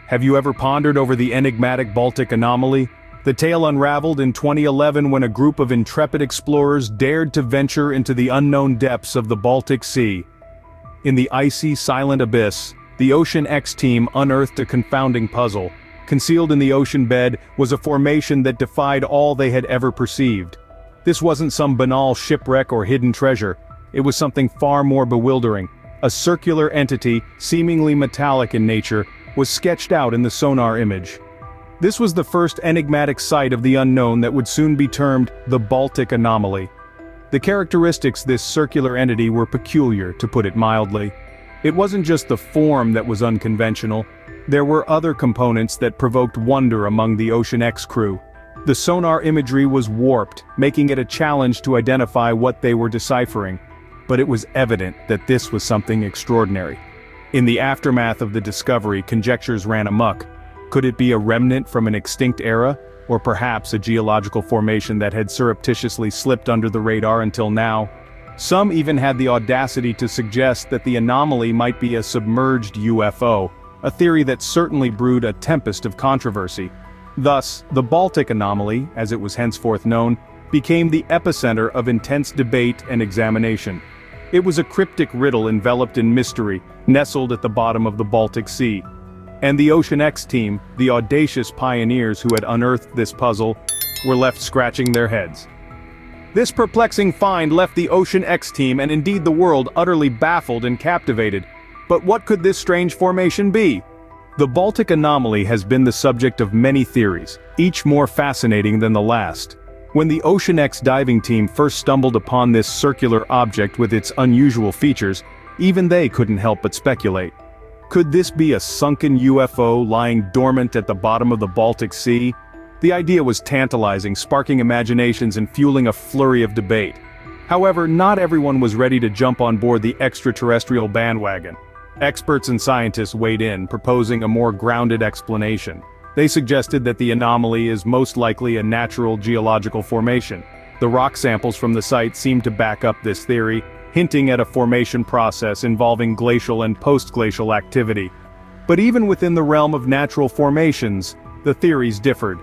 Have you ever pondered over the enigmatic Baltic Anomaly? The tale unraveled in 2011 when a group of intrepid explorers dared to venture into the unknown depths of the Baltic Sea. In the icy, silent abyss, the Ocean X team unearthed a confounding puzzle. Concealed in the ocean bed was a formation that defied all they had ever perceived. This wasn't some banal shipwreck or hidden treasure. It was something far more bewildering. A circular entity, seemingly metallic in nature, was sketched out in the sonar image. This was the first enigmatic sight of the unknown that would soon be termed the Baltic Anomaly. The characteristics of this circular entity were peculiar, to put it mildly. It wasn't just the form that was unconventional. There were other components that provoked wonder among the Ocean X crew. The sonar imagery was warped, making it a challenge to identify what they were deciphering. But it was evident that this was something extraordinary. In the aftermath of the discovery, conjectures ran amok. Could it be a remnant from an extinct era, or perhaps a geological formation that had surreptitiously slipped under the radar until now? Some even had the audacity to suggest that the anomaly might be a submerged UFO, a theory that certainly brewed a tempest of controversy. Thus, the Baltic Anomaly, as it was henceforth known, became the epicenter of intense debate and examination. It was a cryptic riddle enveloped in mystery, nestled at the bottom of the Baltic Sea. And the Ocean X team, the audacious pioneers who had unearthed this puzzle, were left scratching their heads. This perplexing find left the Ocean X team and indeed the world utterly baffled and captivated. But what could this strange formation be? The Baltic Anomaly has been the subject of many theories, each more fascinating than the last. When the Ocean X diving team first stumbled upon this circular object with its unusual features, even they couldn't help but speculate. Could this be a sunken UFO lying dormant at the bottom of the Baltic Sea? The idea was tantalizing, sparking imaginations and fueling a flurry of debate. However, not everyone was ready to jump on board the extraterrestrial bandwagon. Experts and scientists weighed in, proposing a more grounded explanation. They suggested that the anomaly is most likely a natural geological formation. The rock samples from the site seemed to back up this theory, hinting at a formation process involving glacial and post-glacial activity. But even within the realm of natural formations, the theories differed.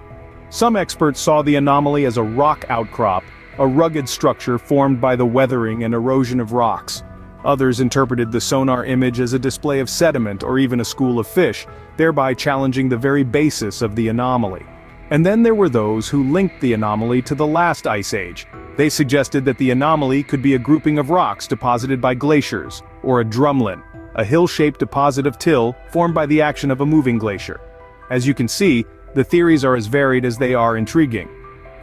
Some experts saw the anomaly as a rock outcrop, a rugged structure formed by the weathering and erosion of rocks. Others interpreted the sonar image as a display of sediment or even a school of fish, thereby challenging the very basis of the anomaly. And then there were those who linked the anomaly to the last ice age. They suggested that the anomaly could be a grouping of rocks deposited by glaciers, or a drumlin, a hill-shaped deposit of till formed by the action of a moving glacier. As you can see, the theories are as varied as they are intriguing.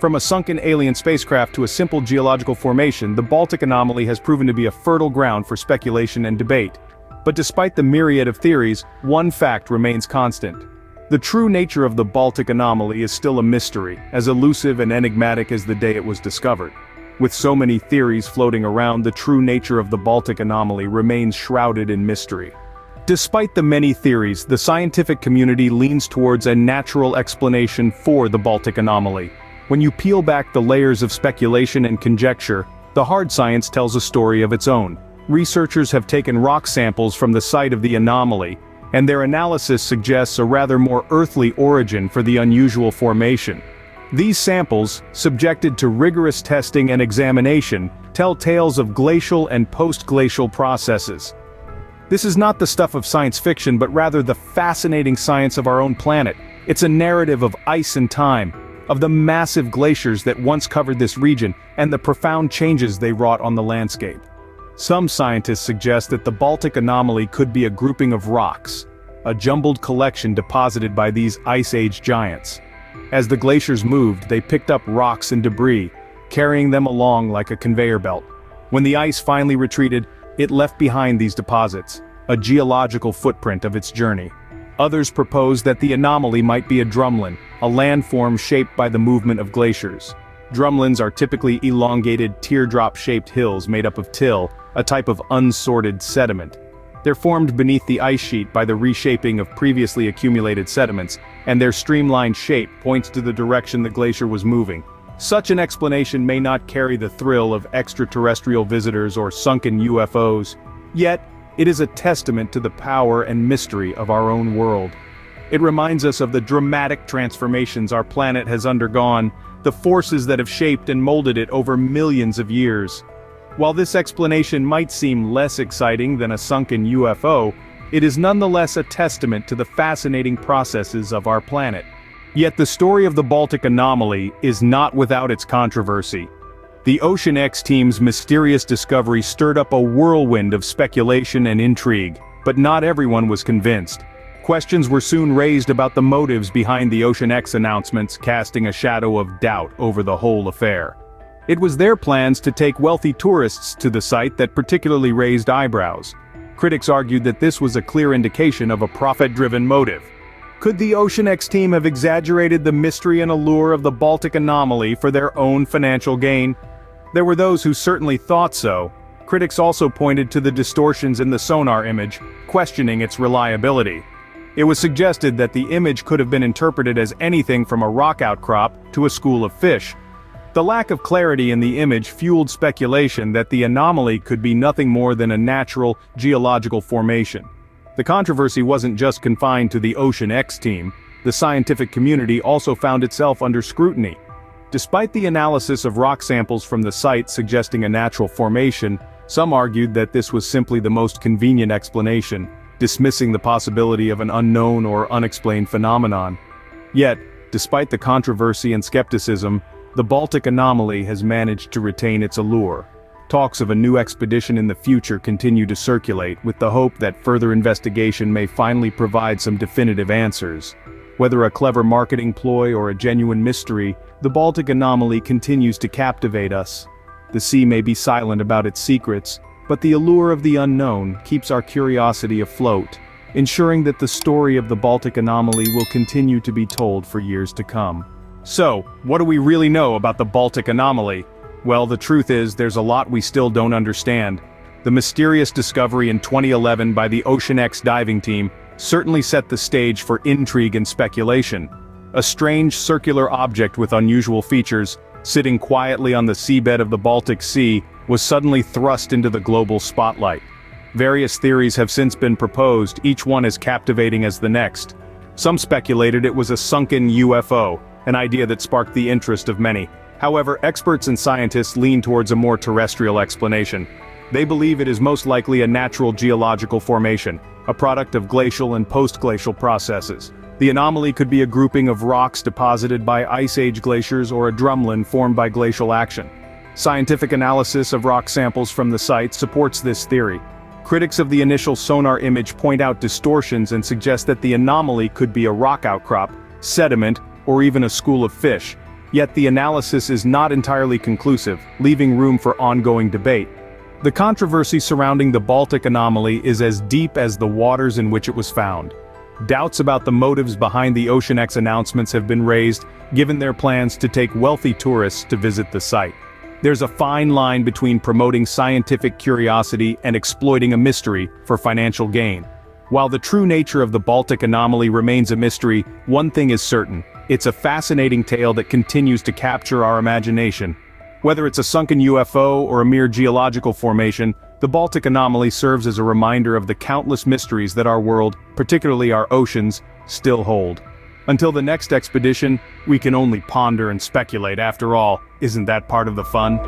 From a sunken alien spacecraft to a simple geological formation, the Baltic Anomaly has proven to be a fertile ground for speculation and debate. But despite the myriad of theories, one fact remains constant. The true nature of the Baltic Anomaly is still a mystery, as elusive and enigmatic as the day it was discovered. With so many theories floating around, the true nature of the Baltic Anomaly remains shrouded in mystery. Despite the many theories, the scientific community leans towards a natural explanation for the Baltic Anomaly. When you peel back the layers of speculation and conjecture, the hard science tells a story of its own. Researchers have taken rock samples from the site of the anomaly, and their analysis suggests a rather more earthly origin for the unusual formation. These samples, subjected to rigorous testing and examination, tell tales of glacial and post-glacial processes. This is not the stuff of science fiction, but rather the fascinating science of our own planet. It's a narrative of ice and time, of the massive glaciers that once covered this region, and the profound changes they wrought on the landscape. Some scientists suggest that the Baltic Anomaly could be a grouping of rocks, a jumbled collection deposited by these Ice Age giants. As the glaciers moved, they picked up rocks and debris, carrying them along like a conveyor belt. When the ice finally retreated, it left behind these deposits, a geological footprint of its journey. Others propose that the anomaly might be a drumlin, a landform shaped by the movement of glaciers. Drumlins are typically elongated, teardrop-shaped hills made up of till, a type of unsorted sediment. They're formed beneath the ice sheet by the reshaping of previously accumulated sediments, and their streamlined shape points to the direction the glacier was moving. Such an explanation may not carry the thrill of extraterrestrial visitors or sunken UFOs, yet it is a testament to the power and mystery of our own world. It reminds us of the dramatic transformations our planet has undergone, the forces that have shaped and molded it over millions of years. While this explanation might seem less exciting than a sunken UFO, it is nonetheless a testament to the fascinating processes of our planet. Yet the story of the Baltic Anomaly is not without its controversy. The Ocean X team's mysterious discovery stirred up a whirlwind of speculation and intrigue, but not everyone was convinced. Questions were soon raised about the motives behind the Ocean X announcements, casting a shadow of doubt over the whole affair. It was their plans to take wealthy tourists to the site that particularly raised eyebrows. Critics argued that this was a clear indication of a profit-driven motive. Could the Ocean X team have exaggerated the mystery and allure of the Baltic Anomaly for their own financial gain? There were those who certainly thought so. Critics also pointed to the distortions in the sonar image, questioning its reliability. It was suggested that the image could have been interpreted as anything from a rock outcrop to a school of fish. The lack of clarity in the image fueled speculation that the anomaly could be nothing more than a natural, geological formation. The controversy wasn't just confined to the Ocean X team. The scientific community also found itself under scrutiny. Despite the analysis of rock samples from the site suggesting a natural formation, some argued that this was simply the most convenient explanation, dismissing the possibility of an unknown or unexplained phenomenon. Yet, despite the controversy and skepticism, the Baltic Anomaly has managed to retain its allure. Talks of a new expedition in the future continue to circulate, with the hope that further investigation may finally provide some definitive answers. Whether a clever marketing ploy or a genuine mystery, the Baltic Anomaly continues to captivate us. The sea may be silent about its secrets, but the allure of the unknown keeps our curiosity afloat, ensuring that the story of the Baltic Anomaly will continue to be told for years to come. So, what do we really know about the Baltic Anomaly? Well, the truth is, there's a lot we still don't understand. The mysterious discovery in 2011 by the Ocean X diving team certainly set the stage for intrigue and speculation. A strange circular object with unusual features, sitting quietly on the seabed of the Baltic Sea, was suddenly thrust into the global spotlight. Various theories have since been proposed, each one as captivating as the next. Some speculated it was a sunken UFO, an idea that sparked the interest of many. However, experts and scientists lean towards a more terrestrial explanation. They believe it is most likely a natural geological formation, a product of glacial and post-glacial processes. The anomaly could be a grouping of rocks deposited by Ice Age glaciers or a drumlin formed by glacial action. Scientific analysis of rock samples from the site supports this theory. Critics of the initial sonar image point out distortions and suggest that the anomaly could be a rock outcrop, sediment, or even a school of fish. Yet the analysis is not entirely conclusive, leaving room for ongoing debate. The controversy surrounding the Baltic Anomaly is as deep as the waters in which it was found. Doubts about the motives behind the Ocean X announcements have been raised, given their plans to take wealthy tourists to visit the site. There's a fine line between promoting scientific curiosity and exploiting a mystery for financial gain. While the true nature of the Baltic Anomaly remains a mystery, one thing is certain: it's a fascinating tale that continues to capture our imagination. Whether it's a sunken UFO or a mere geological formation, the Baltic Anomaly serves as a reminder of the countless mysteries that our world, particularly our oceans, still hold. Until the next expedition, we can only ponder and speculate. After all, isn't that part of the fun?